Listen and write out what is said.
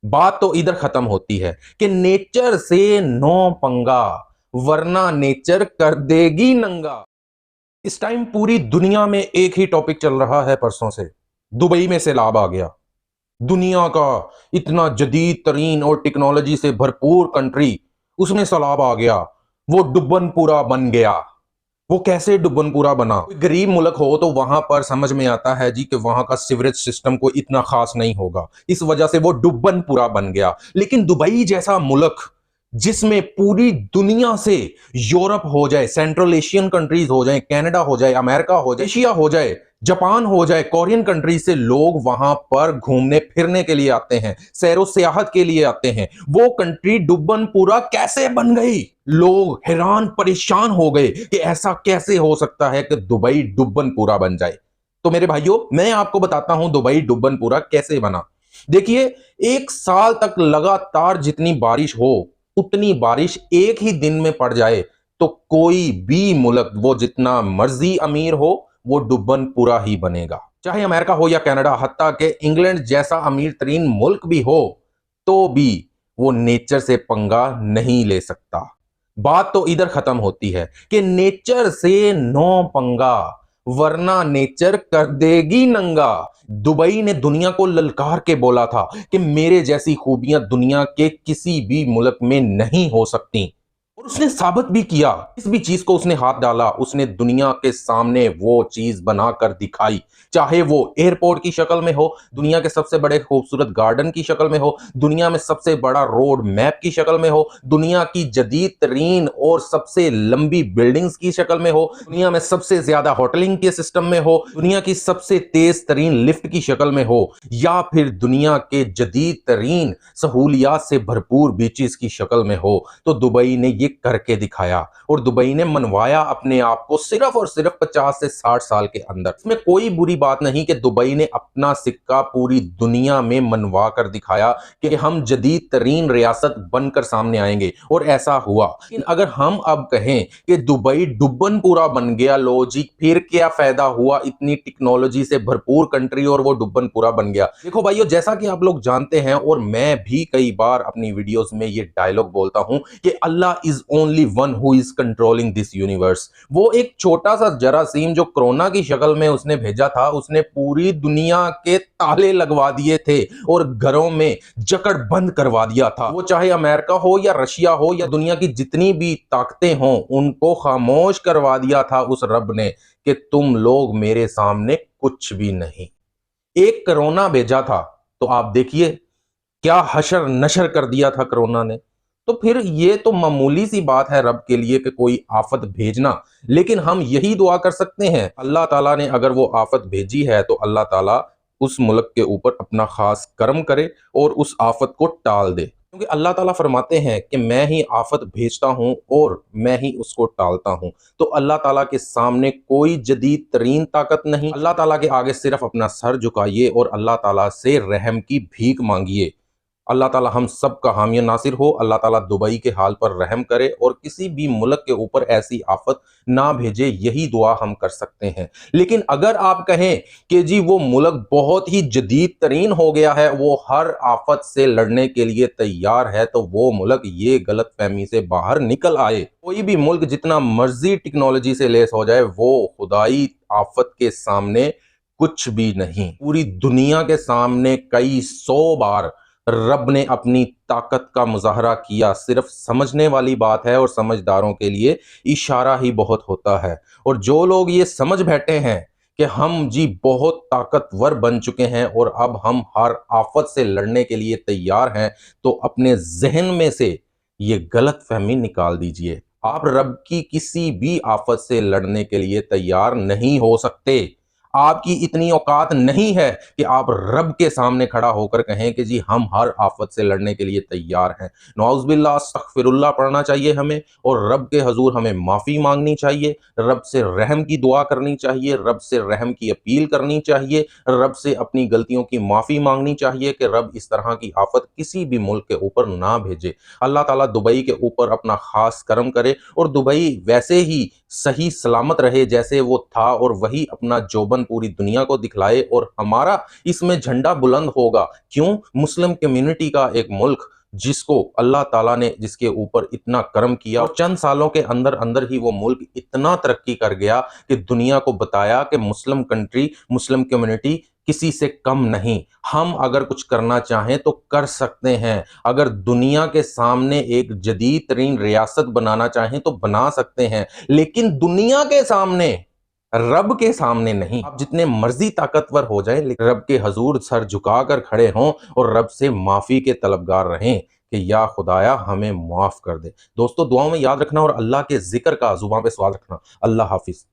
बात तो इधर खत्म होती है कि नेचर से नो पंगा, वरना नेचर कर देगी नंगा। इस टाइम पूरी दुनिया में एक ही टॉपिक चल रहा है परसों से। दुबई में सैलाब आ गया। दुनिया का इतना जदीद तरीन और टेक्नोलॉजी से भरपूर कंट्री, उसमें सैलाब आ गया। वो डुब्बनपुरा बन गया। वो कैसे डुब्बनपुरा बना? कोई गरीब मुल्क हो तो वहां पर समझ में आता है जी कि वहां का सीवरेज सिस्टम को इतना खास नहीं होगा, इस वजह से वो डुब्बनपुरा बन गया। लेकिन दुबई जैसा मुल्क जिसमें पूरी दुनिया से, यूरोप हो जाए, सेंट्रल एशियन कंट्रीज हो जाए, कनाडा हो जाए, अमेरिका हो जाए, एशिया हो जाए, जापान हो जाए, कोरियन कंट्री से लोग वहां पर घूमने फिरने के लिए आते हैं, सैरो सियाहत के लिए आते हैं। वो कंट्री डुब्बनपुरा कैसे बन गई? लोग हैरान परेशान हो गए कि ऐसा कैसे हो सकता है कि दुबई डुब्बनपुरा बन जाए। तो मेरे भाइयों, मैं आपको बताता हूं दुबई डुब्बनपुरा कैसे बना। देखिए, एक साल तक लगातार जितनी बारिश हो, उतनी बारिश एक ही दिन में पड़ जाए तो कोई भी मुल्क, वो जितना मर्जी अमीर हो, वो डुब्बनपुरा ही बनेगा। चाहे अमेरिका हो या कनाडा, हत्ता के इंग्लैंड जैसा अमीर तरीन मुल्क भी हो, तो भी वो नेचर से पंगा नहीं ले सकता। बात तो इधर खत्म होती है कि नेचर से नो पंगा, वरना नेचर कर देगी नंगा। दुबई ने दुनिया को ललकार के बोला था कि मेरे जैसी खूबियां दुनिया के किसी भी मुल्क में नहीं हो सकती, और उसने साबित भी किया। इस भी चीज को उसने हाथ डाला, उसने दुनिया के सामने वो चीज बनाकर दिखाई। चाहे वो एयरपोर्ट की शक्ल में हो, दुनिया के सबसे बड़े खूबसूरत गार्डन की शक्ल में हो, दुनिया में सबसे बड़ा रोड मैप की शक्ल में हो, दुनिया की जदीद तरीन और सबसे लंबी बिल्डिंग्स की शक्ल में हो, दुनिया में सबसे ज्यादा होटलिंग के सिस्टम में हो, दुनिया की सबसे तेज तरीन लिफ्ट की शक्ल में हो, या फिर दुनिया के जदीद तरीन सहूलियात से भरपूर बीचेस की शक्ल में हो। तो दुबई ने ये करके दिखाया, और दुबई ने मनवाया अपने आप को सिर्फ और सिर्फ 50 से 60 साल के अंदर। इसमें कोई बुरी बात नहीं कि दुबई ने अपना सिक्का पूरी दुनिया में मनवा कर दिखाया कि हम जदीद तरीन रियासत बनकर सामने आएंगे, और ऐसा हुआ। लेकिन अगर हम अब कहें कि दुबई डुब्बनपुरा बन गया, लॉजिक फिर क्या फायदा हुआ? इतनी टेक्नोलॉजी से भरपूर कंट्री और वो डुब्बनपुरा बन गया। देखो भाइयों, जैसा कि आप लोग जानते हैं, और मैं भी कई बार अपनी वीडियोस में ये डायलॉग बोलता हूं कि Allah is only one who is controlling this universe. वो एक छोटा सा जरासीम जो कोरोना की शक्ल में उसने भेजा था, उसने पूरी दुनिया के ताले लगवा दिए थे और घरों में जकड़ बंद करवा दिया था। वो चाहे अमेरिका हो या रशिया हो या दुनिया की जितनी भी ताकतें हों, उनको खामोश करवा दिया था उस रब ने कि तुम लोग मेरे सामने कुछ भी नहीं। एक कोरोना भेजा था, तो आप देखिए क्या हशर नशर कर दिया था कोरोना ने। तो फिर ये तो मामूली सी बात है रब के लिए कि कोई आफत भेजना। लेकिन हम यही दुआ कर सकते हैं, अल्लाह ताला ने अगर वो आफत भेजी है तो अल्लाह ताला उस मुल्क के ऊपर अपना खास करम करे और उस आफत को टाल दे। क्योंकि अल्लाह ताला फरमाते हैं कि मैं ही आफत भेजता हूं और मैं ही उसको टालता हूं। तो अल्लाह ताला के सामने कोई जदीद तरीन ताकत नहीं। अल्लाह ताला के आगे सिर्फ अपना सर झुकाइए और अल्लाह ताला से रहम की भीख मांगिए। अल्लाह ताला हम सब का हामी नासिर हो। अल्लाह ताला दुबई के हाल पर रहम करे और किसी भी मुल्क के ऊपर ऐसी आफत ना भेजे, यही दुआ हम कर सकते हैं। लेकिन अगर आप कहें कि जी वो मुल्क बहुत ही जदीद तरीन हो गया है, वो हर आफत से लड़ने के लिए तैयार है, तो वो मुल्क ये गलत फहमी से बाहर निकल आए। कोई भी मुल्क जितना मर्जी टेक्नोलॉजी से लेस हो जाए, वो खुदाई आफत के सामने कुछ भी नहीं। पूरी दुनिया के सामने कई 100 बार रब ने अपनी ताकत का मुजाहरा किया। सिर्फ समझने वाली बात है और समझदारों के लिए इशारा ही बहुत होता है। और जो लोग ये समझ बैठे हैं कि हम जी बहुत ताकतवर बन चुके हैं और अब हम हर आफत से लड़ने के लिए तैयार हैं, तो अपने जहन में से ये गलत फहमी निकाल दीजिए। आप रब की किसी भी आफत से लड़ने के लिए तैयार नहीं हो सकते। आपकी इतनी औकात नहीं है कि आप रब के सामने खड़ा होकर कहें कि जी हम हर आफत से लड़ने के लिए तैयार हैं। नौज़ुबिल्लाह, अस्तगफिरुल्लाह पढ़ना चाहिए हमें, और रब के हजूर हमें माफ़ी मांगनी चाहिए, रब से रहम की दुआ करनी चाहिए, रब से रहम की अपील करनी चाहिए, रब से अपनी गलतियों की माफ़ी मांगनी चाहिए कि रब इस तरह की आफत किसी भी मुल्क के ऊपर ना भेजे। अल्लाह ताला दुबई के ऊपर अपना खास करम करे और दुबई वैसे ही सही सलामत रहे जैसे वो था, और वही अपना जोबन पूरी दुनिया को दिखलाए, और हमारा इसमें झंडा बुलंद होगा। क्यों? मुस्लिम कम्युनिटी का एक मुल्क जिसको अल्लाह ताला ने, जिसके ऊपर इतना करम किया, और चंद सालों के अंदर अंदर ही वो मुल्क इतना तरक्की कर गया कि दुनिया को बताया कि मुस्लिम कंट्री, मुस्लिम कम्युनिटी किसी से कम नहीं। हम अगर कुछ करना चाहें तो कर सकते हैं। अगर दुनिया के सामने एक जदीद तरीन रियासत बनाना चाहें तो बना सकते हैं, लेकिन दुनिया के सामने, रब के सामने नहीं। आप जितने मर्जी ताकतवर हो जाएं, लेकिन रब के हजूर सर झुकाकर खड़े हों और रब से माफी के तलबगार रहें कि या खुदाया हमें माफ कर दे। दोस्तों, दुआओं में याद रखना और अल्लाह के जिक्र का जुबान पे सवाल रखना। अल्लाह हाफिज।